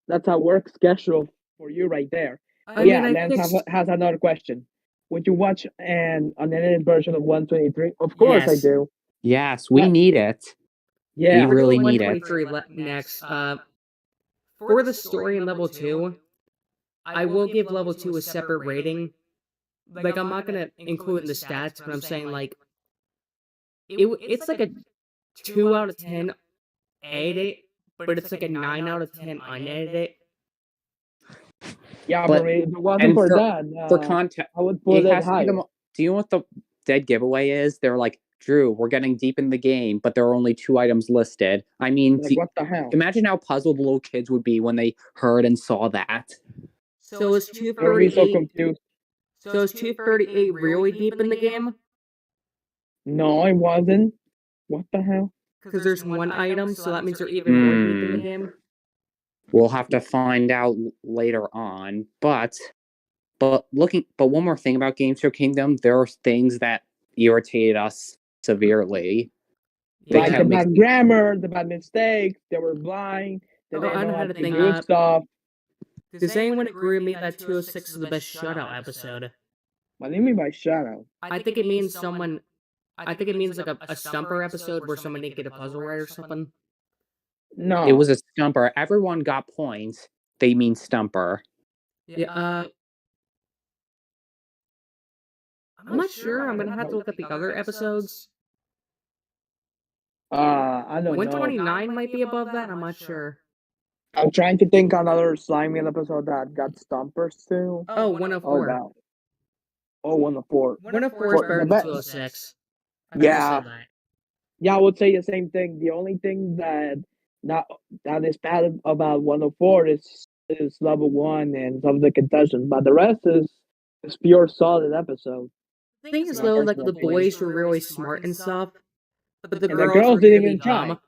that's a work schedule for you right there. Lance has another question. Would you watch an unedited version of 123? Of course I do. Yes, we need it. Yeah. We really need it. 123 next. For the story in level 2, I will give level 2 a separate rating. Like, I'm not gonna include in the stats, but I'm saying, like, it's like a 2 out of 10 edited, but it's like a 9 out of 10 unedited. Yeah, but if it wasn't for that, for context, I would put it higher. Do you know what the dead giveaway is? They're like, Drew, we're getting deep in the game, but there are only 2 items listed. I mean, like, what the hell? Imagine how puzzled little kids would be when they heard and saw that. So is You're me so 238. confused. So is 238 really deep in the game? No, I wasn't. What the hell? Because there's one item, so that means they're even more deep in the game. We'll have to find out later on. But one more thing about Game Show Kingdom, there are things that irritated us severely. Yeah. Like the bad grammar, the bad mistakes, they were blind, they didn't know how to do stuff. Does anyone agree with me that 206 is the best shutout episode? What do you mean by shutout? I think it means someone. I think it means like a stumper episode where someone didn't get a puzzle right or something. No. It was a stumper. Everyone got points. They mean stumper. Yeah, I'm not sure. I'm gonna have to look at the other episodes. I don't know. 129 might be above that. I'm not sure. I'm trying to think another Slime Meal episode that got stumpers too. Oh, 104. wow. Oh, 104. 104 is better than 206. Yeah. Yeah, I would say the same thing. The only thing that is bad about 104 is level 1 and some of the contestants, but the rest is pure solid episode. The thing is though, like the boys were really smart and stuff, but the girls didn't really even try. dumb.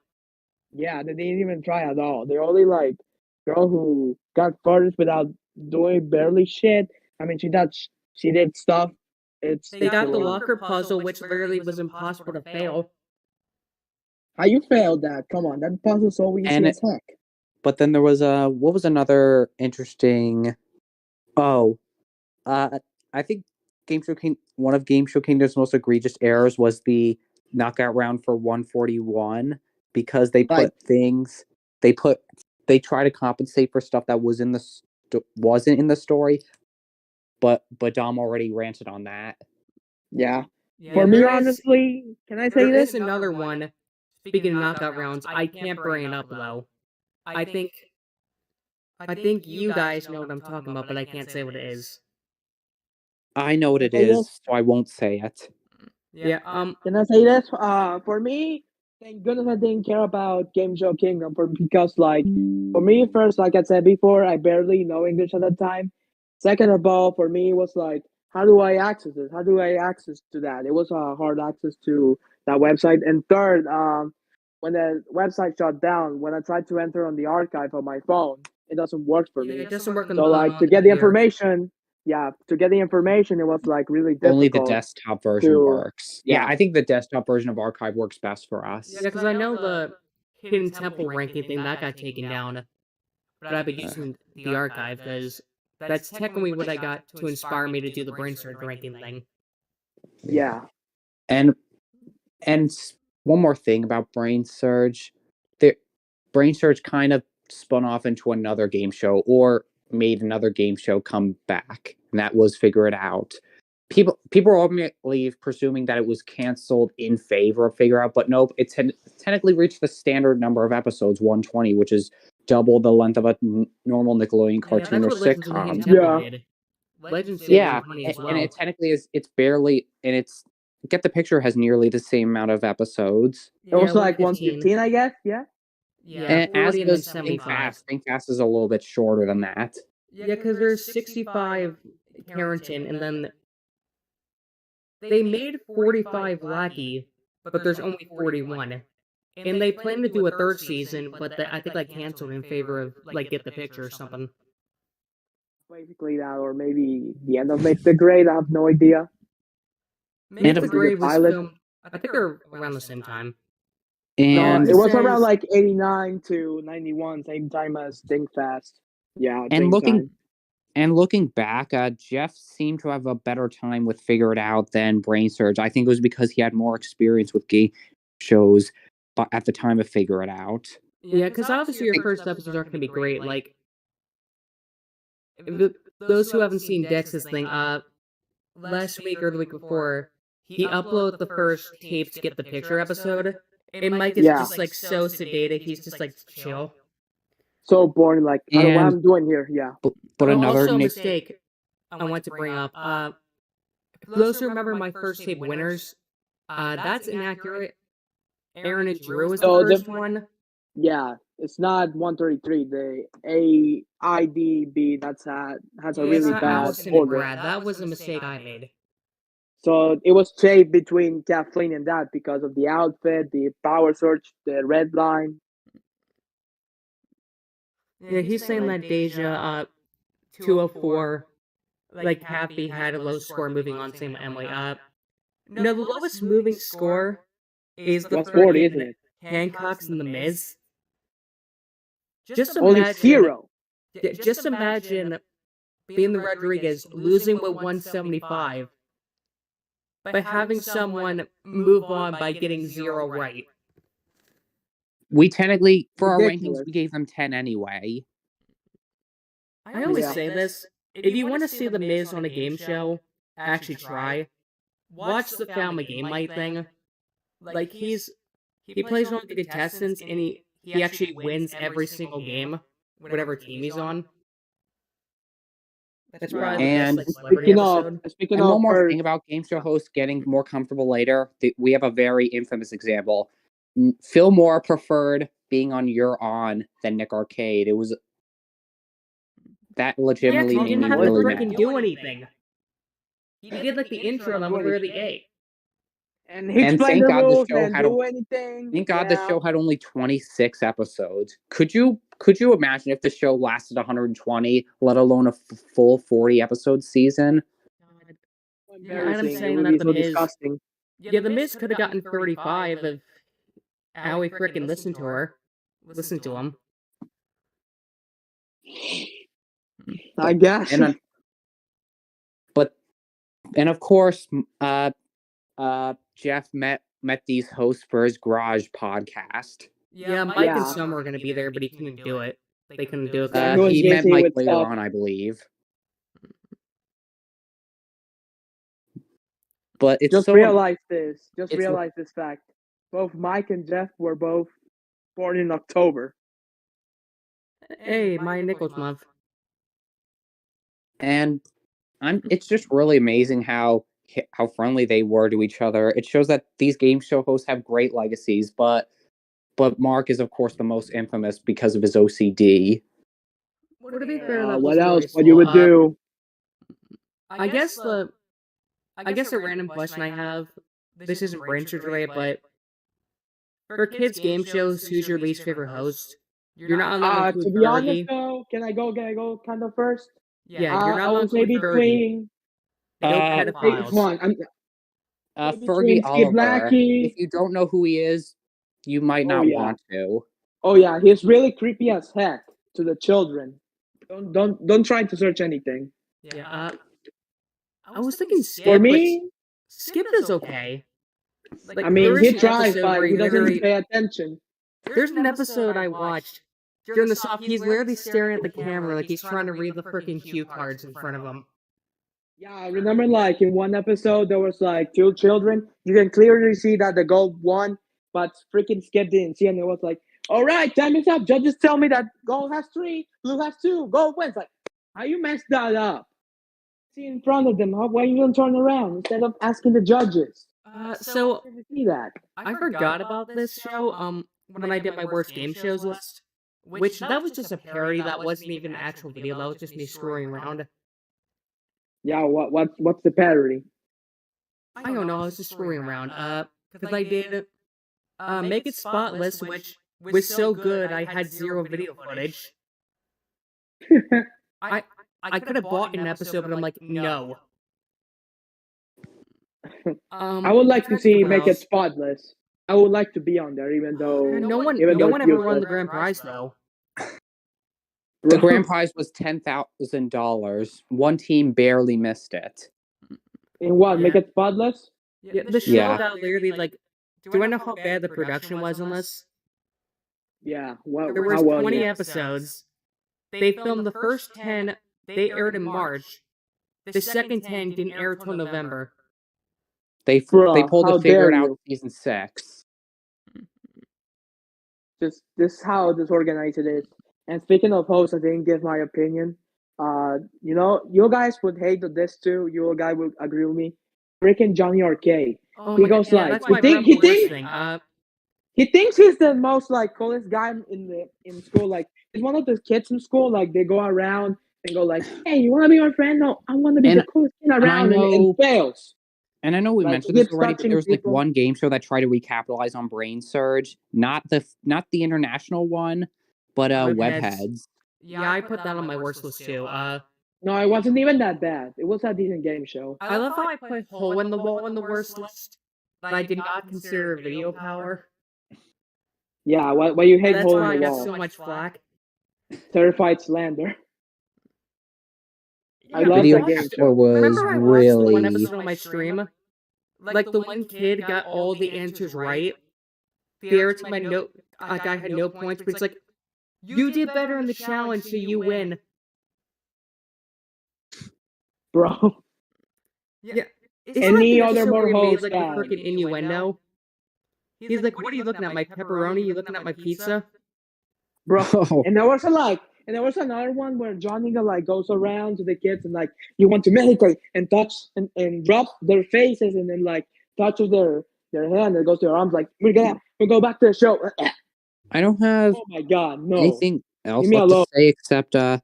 Yeah, they didn't even try at all. They're only like girl who got first without doing barely shit. I mean, she did stuff. They got the locker puzzle, which literally was impossible to fail. How you failed that? Come on, that puzzle's so easy as heck. But then there was what was another interesting? I think one of Game Show Kingdom's most egregious errors was the knockout round for 141 because they put things they try to compensate for stuff that was wasn't in the story, but Dom already ranted on that. Yeah. For me, honestly, can I say there this? Is another one. Speaking of knockout rounds, I can't bring it up though. I think you guys know what I'm talking about, but I can't say what it is. I know what it is, so I won't say it. Yeah. Can I say this? For me, thank goodness I didn't care about Game Show Kingdom because, like, for me, first, like I said before, I barely know English at that time. Second of all, for me, it was like, how do I access this? How do I access to that? It was a hard access to that website. And third, when the website shut down, when I tried to enter on the archive on my phone, it doesn't work for me. It doesn't work on so, like, to get the information. Yeah, to get the information, it was like really difficult. Only the desktop version works. Yeah, I think the desktop version of Archive works best for us. Yeah, because I know the Hidden Temple ranking thing that got taken down, but I've been using the Archive because that's technically what I got to inspire me to do the Brainsurge ranking thing. Yeah, and one more thing about Brainsurge, Brainsurge kind of spun off into another game show or made another game show come back, and that was Figure It Out. People were ultimately presuming that it was canceled in favor of Figure Out, but nope, it technically reached the standard number of episodes, 120, which is double the length of a normal Nickelodeon cartoon or sitcom. Yeah, and it technically is. It's barely, and it's Get the Picture has nearly the same amount of episodes. It was like 115, I guess. Yeah. Yeah, and as does Think Fast. Think Fast is a little bit shorter than that. Yeah, because there's 65 Carrington, and then they made 45 Lackey, but there's only 41. And they plan to do a third season, but I think like canceled in favor of like Get the Picture or something. Basically that, or maybe the end of Make the Grade. I have no idea. Make the Grade was filmed. I think they're around the same time. And no, it was around like 89 to 91, same time as Think Fast. Yeah, and looking back, Jeff seemed to have a better time with Figure It Out than Brainsurge. I think it was because he had more experience with game shows at the time of Figure It Out. Yeah, because obviously your first episodes aren't going to be great. Like, those who haven't seen Dex's thing, last week or the week before, he uploaded the first tape to Get the Picture episode. And Mike is just like so sedated. He's just like chill. So boring. Like, I don't know what I'm doing here. Yeah. But another also mistake I want to bring up. For those who remember my first tape winners, that's inaccurate. Aaron and Drew was the first one. Yeah, it's not 133. The AIDB has a Yeah, it's really not bad Allison and order. Brad. That was a mistake I made. So it was shaped between Kathleen and that because of the outfit, the power surge, the red line. Yeah, he's saying that Deja 204, like Kathy had a low score moving on, same with Emily. No, the lowest moving score is the Was 40, isn't freaking it? Hancocks and the Miz. Just Only imagine, zero. just imagine being the Rodriguez losing with 175 by having someone move on by getting 0 right. We technically, for our rankings, Ridiculous. we gave them 10 anyway. I always Yeah. say this: if you want to see the Miz on a game show, actually try. Watch the Family Game Night thing. Like he plays one of the contestants and he actually wins every single game, whatever team he's on. That's Yeah. probably the And best like celebrity episode. Speaking And one of more her, thing about game show hosts getting more comfortable later, we have a very infamous example. Phil Moore preferred being on You're On than Nick Arcade. It was that legitimately He made didn't me have to really freaking mad. do anything. He did like the intro and the Where the Gate. and he And explained thank the God the rules show and had do anything. Thank God Yeah. the show had only 26 episodes. Could you imagine if the show lasted 120, let alone a full 40 episode season? Yeah, and I'm Embarrassing. It saying would that be the so Miz. disgusting. Yeah, the Miz could have gotten 35 if Howie freaking listened to her. Listened to him. I guess. And of course, Jeff met these hosts for his Garage podcast. Yeah, Mike and Summer were gonna be there, but he couldn't do it. They couldn't do it. Yeah, he was He met busy Mike with later stuff. on, I believe. But it's Just so realize this. Just it's- realize this fact. Both Mike and Jeff were both born in October. Hey, my Nichols month. and it's just really amazing how friendly they were to each other. It shows that these game show hosts have great legacies, but Mark is of course the most infamous because of his OCD. Well, to be fair, that What was else? really What you would small. do? I guess a random question I have. This isn't Brainsurge related, but for kids' game shows, who's your least favorite host? You're not allowed to To include be honest Fergie. though, can I go kind of first? Yeah, you're not I allowed would to say include Fergie. between They go Uh, pedophiles. one. Fergie between Steve Oliver. Lackey. If you don't know who he is, you might not want to. Oh yeah, he's really creepy as heck to the children. Don't try to search anything. Yeah. I was thinking Skip. For but me, Skip is okay. Like, I mean, there he is an tries, episode but where he doesn't literally- pay attention. There's an episode I watched during the soft. He's literally staring at the camera like he's trying to read the freaking cue cards in front of him. Yeah, I remember like in one episode there was like two children. You can clearly see that the gold won, but freaking Skip didn't see, and it was like, "All right, time is up. Judges tell me that gold has 3, blue has 2, gold wins." Like, how you messed that up? See in front of them. Why you don't turn around instead of asking the judges? So Did you see that? I forgot about this show. When I did my worst game shows list, which that was just a parody. That wasn't even an actual video. That was just me screwing around. Yeah, what's the parody? I don't know. I was just screwing around. Because I did Make It Spotless, which was so good. I had 0 video footage. I could have bought an episode, but I'm like, no. I would like to see Make It Spotless. I would like to be on there, even though no one it's ever won useless. the grand prize though. The grand prize was $10,000. One team barely missed it. In what? Make It Spotless? Yeah, the show that literally like. Do I know how bad the production was on this? Yeah. There was 20 episodes. They filmed the first 10. They aired in March. The second 10 didn't air till November. They pulled a Figured Out season 6. This is how disorganized it is. And speaking of hosts, I didn't give my opinion. You guys would hate this too. You guys would agree with me. Freaking Johnny Arcade. Oh He goes like, he He thinks he's the most like coolest guy in school. Like he's one of the kids in school. Like they go around and go like, "Hey, you want to be my friend? No, I want to be the coolest kid around," and fails. And I know we Like, mentioned he this keeps already, but touching there was like people. one game show that tried to recapitalize on Brainsurge, not the international one, but Webheads. Yeah, I put that on my worst list too. No, it wasn't even that bad. It was a decent game show. I love how I put Hole in the Wall on the worst list, but I did not consider Video Power. Yeah, why you hate That's Hole why in the I got Wall? so much flack. Terrified slander. I Yeah, love Video that game Power show. was remember I watched the one really. episode on my stream? Like the one kid got all the answers right. The other team had no, guy had no points, but it's like, you did better in the challenge, so you win. Bro. Yeah. Any other more more made host like a freaking innuendo? He's like, what are you looking at? My pepperoni? You looking at my pizza? Bro. Oh. And there was another one where Johnny like goes around to the kids and like, you want to meditate and touch and drop their faces and then like touches their hand and goes to their arms like, we'll go back to the show. I don't have Oh my god, no. anything else Leave me left alone. to say except that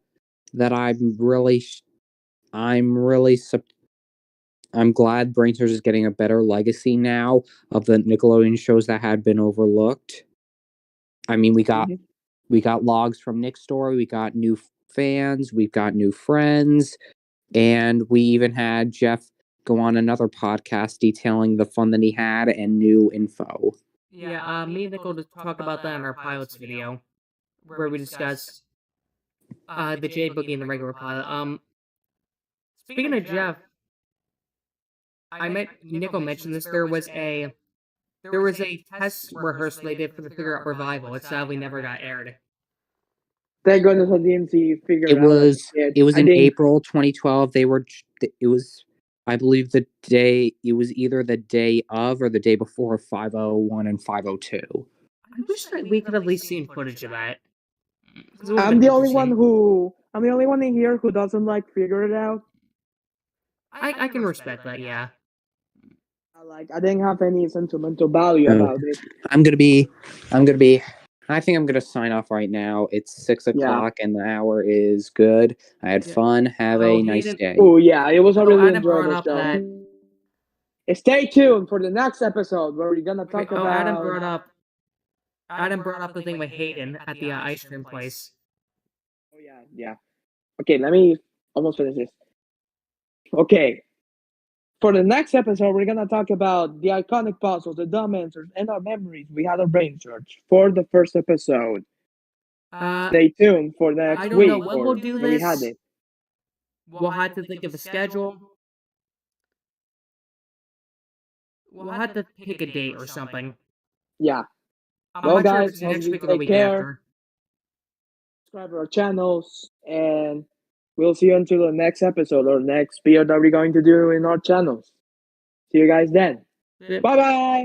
I'm glad Brainsurge is getting a better legacy now of the Nickelodeon shows that had been overlooked. I mean, we got logs from Nick's Story, we got new fans, we've got new friends, and we even had Jeff go on another podcast detailing the fun that he had and new info. Yeah, me and Nick will talk about that in our pilots video, where we discuss the Jade Boogie and the regular pilot. Speaking of Jeff, Nico mentioned this. There was a test rehearsal they did for the Figure Out Revival. It sadly never got aired. Thank goodness I didn't see Figure It Out. was in April 2012. It was, I believe, it was either the day of or the day before 501 and 502. I wish that we could at least seen footage of that. I'm the only one in here who doesn't like Figure It Out. I can respect that, yeah. I didn't have any sentimental value about it. I think I'm gonna sign off right now. It's 6:00 and the hour is good. I had fun. Have a nice day. Oh yeah, it was a really enjoyable show. Stay tuned for the next episode where we're gonna talk about. Adam brought up the thing with Hayden at the ice cream place. Oh yeah. Okay, let me almost finish this. Okay. For the next episode, we're gonna talk about the iconic puzzles, the dumb answers, and our memories we had on Brainsurge for the first episode. Stay tuned for next week. I don't know when we'll do this. We had it. We'll have to think of a schedule. We'll have to pick a date or something. Yeah. Well, guys, take care. Subscribe to our channels, and we'll see you until the next episode or next video that we're going to do in our channels. See you guys then. Bye-bye.